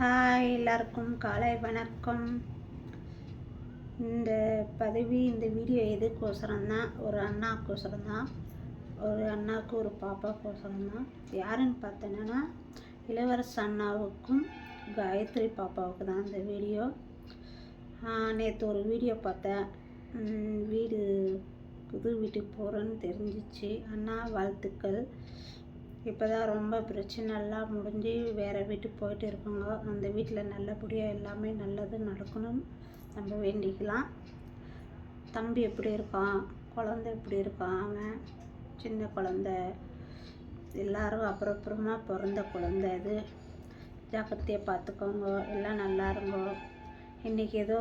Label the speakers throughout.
Speaker 1: Hi, எல்லாருக்கும் காலை வணக்கம். இந்த வீடியோ எதுக்கோசரம்னா ஒரு அண்ணாக்கோசரம் தான். ஒரு அண்ணாவுக்கு ஒரு பாப்பாக்கோசரம் தான். யாருன்னு பார்த்தோன்னா இளவரச அண்ணாவுக்கும் காயத்ரி பாப்பாவுக்கு தான் இந்த வீடியோ. நேற்று ஒரு வீடியோ பார்த்தேன். புது வீட்டுக்கு போகிறேன்னு தெரிஞ்சிச்சு. அண்ணா வாழ்த்துக்கள். இப்போ தான் ரொம்ப பிரச்சனைலாம் முடிஞ்சு வேறு வீட்டுக்கு போயிட்டு இருக்கோங்க. அந்த வீட்டில் நல்லபடியாக எல்லாமே நல்லது நடக்கணும்னு நம்ம வேண்டிக்கலாம். தம்பி எப்படி இருக்கான், குழந்தை எப்படி இருக்கான், அவன் சின்ன குழந்த, எல்லோரும் அப்புறமா பிறந்த குழந்தை. அது ஜாக்கிரதையாக பார்த்துக்கோங்க, எல்லாம் நல்லா இருங்கோ. இன்றைக்கி ஏதோ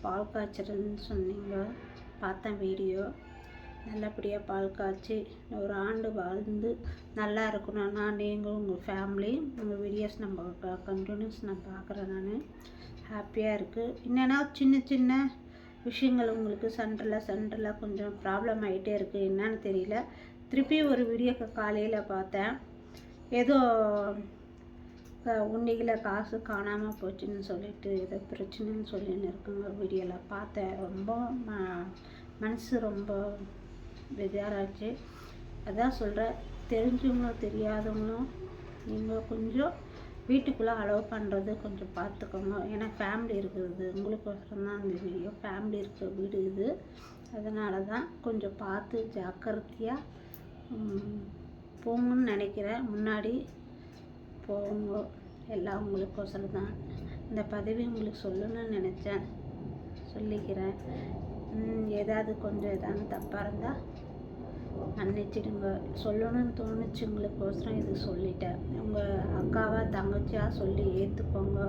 Speaker 1: பால் காய்ச்சறன்னு சொன்னீங்க, பார்த்தேன் வீடியோ. நல்லபடியாக பால் காய்ச்சி ஒரு ஆண்டு வாழ்ந்து நல்லா இருக்கணும்னா நீங்கள் உங்கள் ஃபேமிலி உங்கள் வீடியோஸ் நம்ம கண்டினியூஸ் நான் பார்க்குறேன். நான் ஹாப்பியாக இருக்குது. என்னென்னா சின்ன சின்ன விஷயங்கள் உங்களுக்கு சென்டரில் கொஞ்சம் ப்ராப்ளம் ஆகிட்டே இருக்குது. என்னன்னு தெரியல. திருப்பி ஒரு வீடியோ காலையில் பார்த்தேன். ஏதோ உன்னிகளை காசு காணாமல் போச்சுன்னு சொல்லிட்டு ஏதோ பிரச்சனைன்னு சொல்லின்னு இருக்குங்க. வீடியோவில் பார்த்தேன். ரொம்ப மனசு ரொம்ப பெஜாராச்சு. அதான் சொல்கிறேன், தெரிஞ்சவங்களும் தெரியாதவங்களும் நீங்கள் கொஞ்சம் வீட்டுக்குள்ளே அலோவ் பண்ணுறது கொஞ்சம் பார்த்துக்கோங்க. ஏன்னா ஃபேமிலி இருக்கிறது உங்களுக்கோசரம் தான் அந்த வீடியோ. ஃபேமிலி இருக்கிற வீடு இது. அதனால தான் கொஞ்சம் பார்த்து ஜாக்கிரதையாக போங்கன்னு நினைக்கிறேன். முன்னாடி போங்க, எல்லாம் உங்களுக்கோசரம் தான். இந்த பதவி உங்களுக்கு சொல்லணும்னு நினச்சேன், சொல்லிக்கிறேன். ஏதாவது கொஞ்சம் தப்பாக இருந்தால் மன்னிச்சிடுங்க. சொல்லணும்னு தோணுச்சு உங்களுக்கோசரம் இது சொல்லிட்டேன். உங்கள் அக்காவா தங்கச்சியாக சொல்லி ஏற்றுக்கோங்க.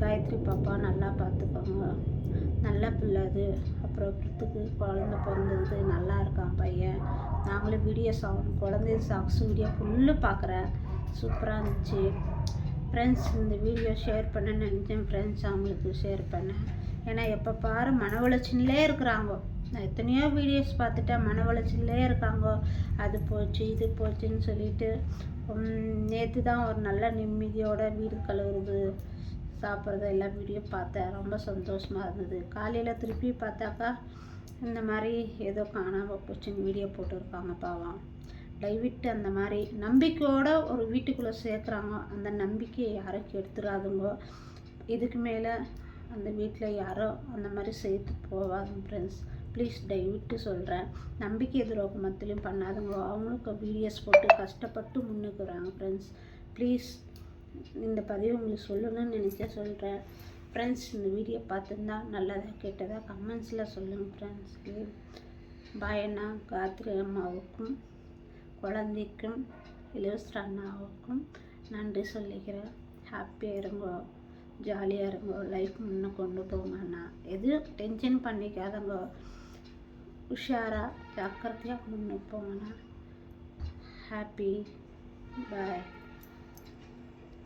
Speaker 1: காயத்ரி பாப்பா நல்லா பார்த்துக்கோங்க. நல்ல பிள்ளை அது. அப்புறத்துக்கு குழந்த பிறந்தது, நல்லா இருக்கான் பையன். நாங்களும் வீடியோ குழந்தை சாக்ஸ் வீடியோ ஃபுல்லு பார்க்குறேன். சூப்பராக இருந்துச்சு. ஃப்ரெண்ட்ஸ், இந்த வீடியோ ஷேர் பண்ண நினச்சேன். ஃப்ரெண்ட்ஸ் அவங்களுக்கு ஷேர் பண்ணேன். ஏன்னா எப்போ பாரு மன உளைச்சல்லே இருக்கிறாங்க. நான் எத்தனையோ வீடியோஸ் பார்த்துட்டேன், மன உளைச்சல்லே இருக்காங்க. அது போச்சு இது போச்சுன்னு சொல்லிட்டு. நேற்று தான் ஒரு நல்ல நிம்மதியோட வீடு கழுவுறது சாப்பிட்றது எல்லாம் வீடியோ பார்த்தேன். ரொம்ப சந்தோஷமாக இருந்தது. காலையில் திருப்பி பார்த்தாக்கா இந்த மாதிரி ஏதோ காணாமல் போச்சுன்னு வீடியோ போட்டுருக்காங்க. பாவம், தயவிட்டு அந்த மாதிரி நம்பிக்கையோடு ஒரு வீட்டுக்குள்ளே சேர்க்குறாங்க. அந்த நம்பிக்கையை யாரும் கெடுத்துடாதுங்கோ. இதுக்கு மேலே அந்த வீட்டில் யாரோ அந்த மாதிரி சேர்த்து போவாங்க. ஃப்ரெண்ட்ஸ் ப்ளீஸ் தயவிட்டு சொல்கிறேன், நம்பிக்கை துரோகமத்திலையும் பண்ணாதுங்க. அவங்களுக்கு வீடியோஸ் போட்டு கஷ்டப்பட்டு முன்னுக்குறாங்க. ஃப்ரெண்ட்ஸ் ப்ளீஸ் இந்த பதிவு உங்களுக்கு சொல்லணும்னு நினச்சா சொல்கிறேன். ஃப்ரெண்ட்ஸ், இந்த வீடியோ பார்த்துருந்தா நல்லதாக கெட்டதாக கமெண்ட்ஸில் சொல்லுங்கள். ஃப்ரெண்ட்ஸ் பாய் அண்ணா. காயத்ரி அம்மாவுக்கும் குழந்தைக்கும் இளவரச அண்ணாவுக்கும் நன்றி சொல்லிக்கிறேன். ஹாப்பியாக இருங்கோ, ஜாலியாக இருங்கோ, லைஃப் முன்னே கொண்டு போங்கண்ணா. எதுவும் டென்ஷன் பண்ணிக்காதங்க, உஷாராக ஜாக்கிரதையாக முன்னே போங்கண்ணா. ஹாப்பி பாய்.